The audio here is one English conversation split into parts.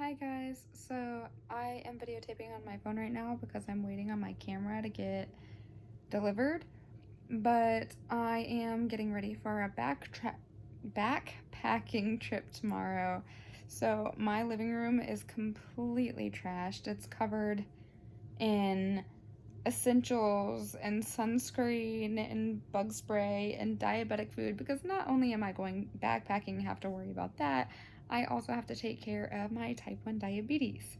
Hi guys, so I am videotaping on my phone right now because I'm waiting on my camera to get delivered, but I am getting ready for a backpacking trip tomorrow. So my living room is completely trashed. It's covered in essentials and sunscreen and bug spray and diabetic food because not only am I going backpacking and have to worry about that, I also have to take care of my type 1 diabetes.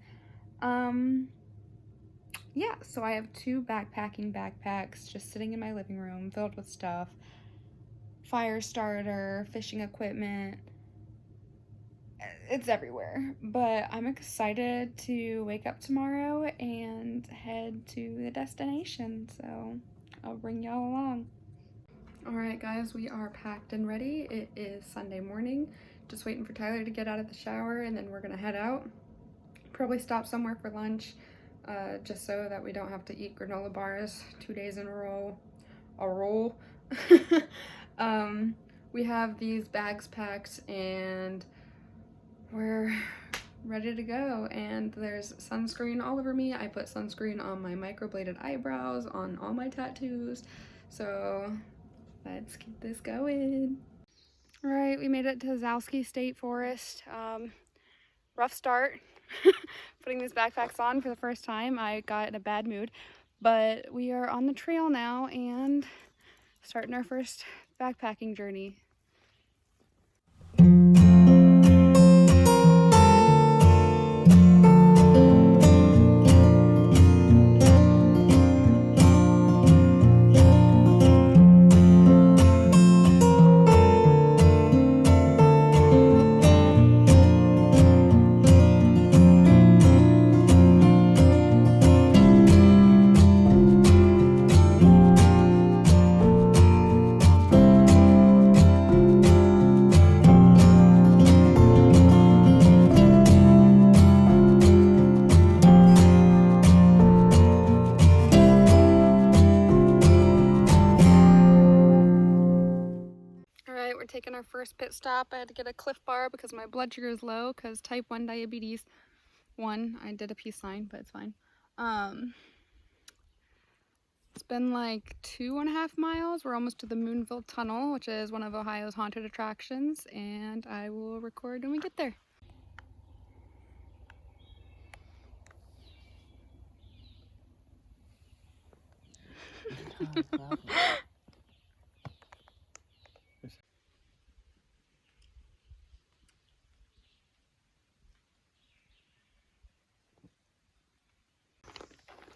Yeah, so I have two backpacking backpacks just sitting in my living room filled with stuff. Fire starter, fishing equipment. It's everywhere, but I'm excited to wake up tomorrow and head to the destination, so I'll bring y'all along. Alright guys, we are packed and ready. It is Sunday morning. Just waiting for Tyler to get out of the shower and then we're gonna head out. Probably stop somewhere for lunch, just so that we don't have to eat granola bars 2 days in a row. We have these bags packed and we're ready to go, and there's sunscreen all over me. I put sunscreen on my microbladed eyebrows, on all my tattoos, so let's get this going. All right, we made it to Zaleski State Forest. Rough start. Putting these backpacks on for the first time. I got in a bad mood, but we are on the trail now and starting our first backpacking journey. We're taking our first pit stop. I had to get a Cliff Bar because my blood sugar is low because type 1 diabetes. I did a peace sign, but it's fine. It's been like 2.5 miles. We're almost to the Moonville Tunnel, which is one of Ohio's haunted attractions, and I will record when we get there.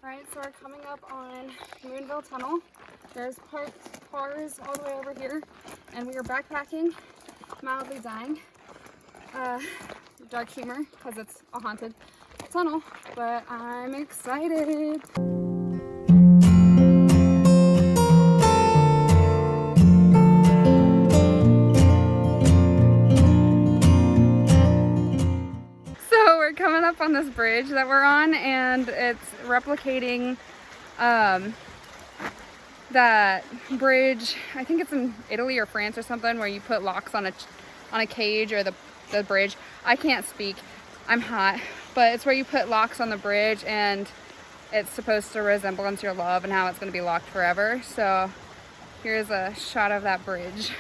Alright, so we're coming up on Moonville Tunnel. There's parked cars all the way over here, and we are backpacking, mildly dying. Dark humor, because it's a haunted tunnel, but I'm excited. Coming up on this bridge that we're on, and it's replicating that bridge. I think it's in Italy or France or something, where you put locks on a cage or the bridge. I can't speak, I'm hot, but it's where you put locks on the bridge, and it's supposed to resemblance your love and how it's going to be locked forever. So here's a shot of that bridge.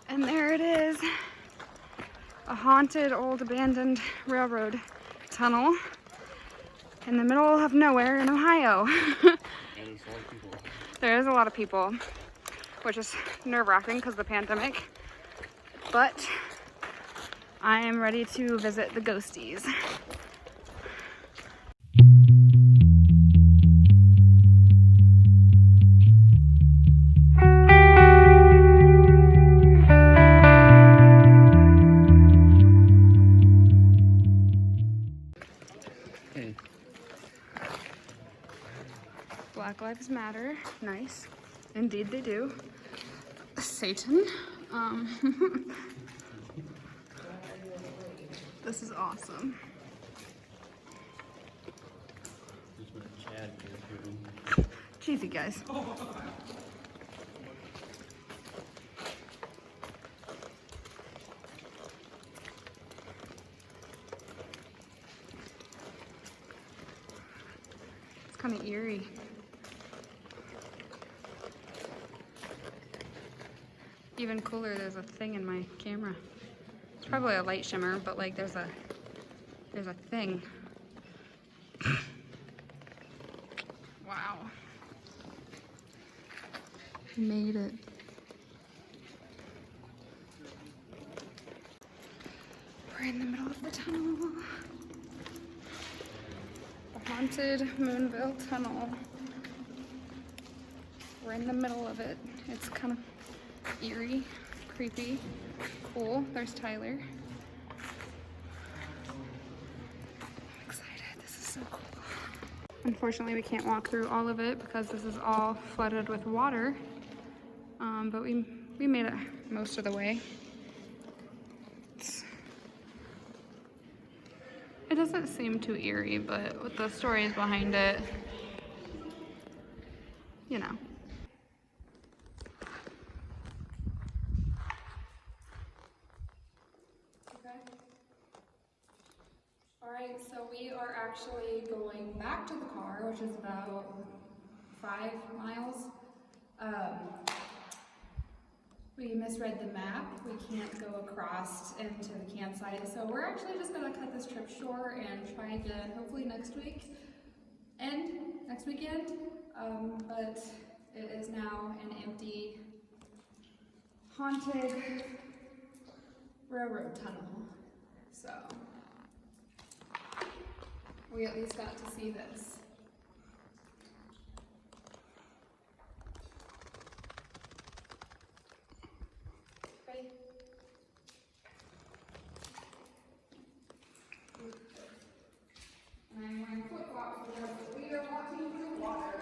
And there it is, a haunted old abandoned railroad tunnel in the middle of nowhere in Ohio. There is a lot of people, which is nerve-wracking because of the pandemic, but I am ready to visit the ghosties. Black Lives Matter. Nice. Indeed they do. Satan. This is awesome. Jeez, you guys. It's kind of eerie. Even cooler, there's a thing in my camera. It's probably a light shimmer, but like there's a thing. Wow. Made it. We're in the middle of the tunnel. The haunted Moonville Tunnel. We're in the middle of it. It's kind of eerie, creepy, cool. There's Tyler. I'm excited. This is so cool. Unfortunately, we can't walk through all of it because this is all flooded with water. But we made it most of the way. It doesn't seem too eerie, but with the stories behind it, you know. Alright, so we are actually going back to the car, which is about 5 miles. We misread the map. We can't go across into the campsite, so we're actually just going to cut this trip short and try again, hopefully next weekend. But it is now an empty, haunted railroad tunnel, so we at least got to see this. Ready? And I'm wearing flip-flops because we are walking through water.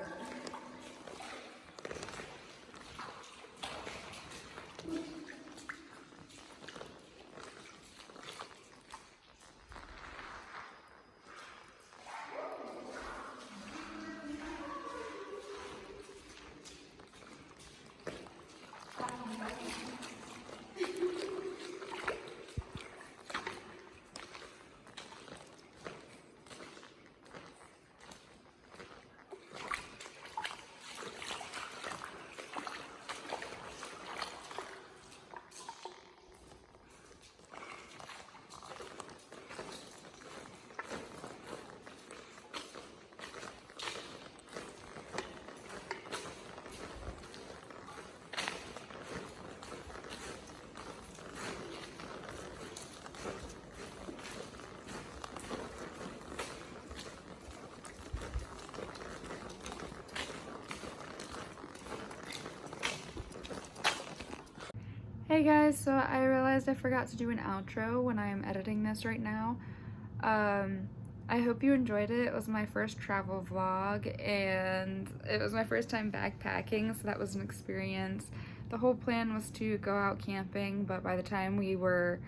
Hey guys, so I realized I forgot to do an outro when I'm editing this right now. I hope you enjoyed it. It was my first travel vlog and it was my first time backpacking, so that was an experience. The whole plan was to go out camping, but by the time we were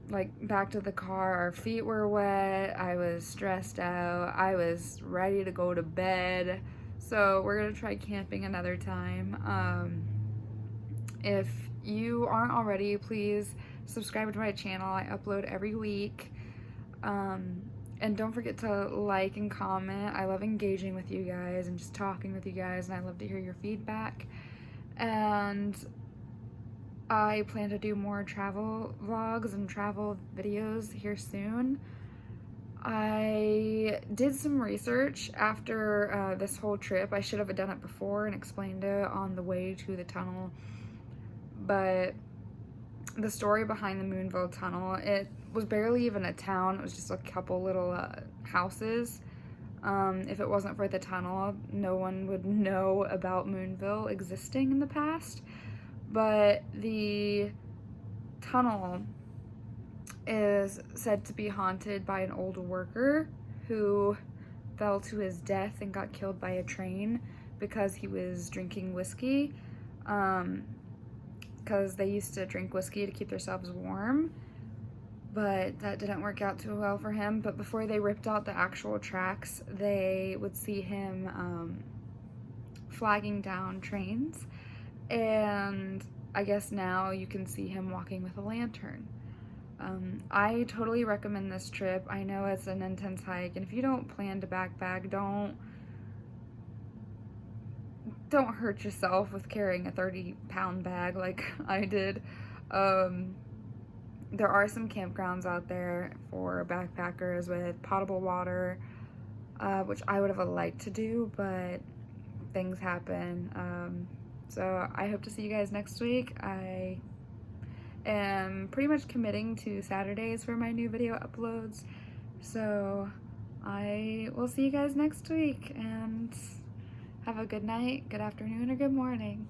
like back to the car, our feet were wet, I was stressed out, I was ready to go to bed. So we're gonna try camping another time. If you aren't already, please subscribe to my channel. I upload every week. And don't forget to like and comment. I love engaging with you guys and just talking with you guys, and I love to hear your feedback. And I plan to do more travel vlogs and travel videos here soon. I did some research after this whole trip. I should have done it before and explained it on the way to the tunnel. But the story behind the Moonville Tunnel, it was barely even a town. It was just a couple little houses. If it wasn't for the tunnel, no one would know about Moonville existing in the past. But the tunnel is said to be haunted by an old worker who fell to his death and got killed by a train because he was drinking whiskey. because they used to drink whiskey to keep themselves warm, but that didn't work out too well for him. But before they ripped out the actual tracks, they would see him flagging down trains, and I guess now you can see him walking with a lantern. I totally recommend this trip. I know it's an intense hike, and if you don't plan to backpack, don't hurt yourself with carrying a 30-pound bag like I did. There are some campgrounds out there for backpackers with potable water, which I would have liked to do, but things happen. So I hope to see you guys next week. I am pretty much committing to Saturdays for my new video uploads. So I will see you guys next week, and have a good night, good afternoon, or good morning.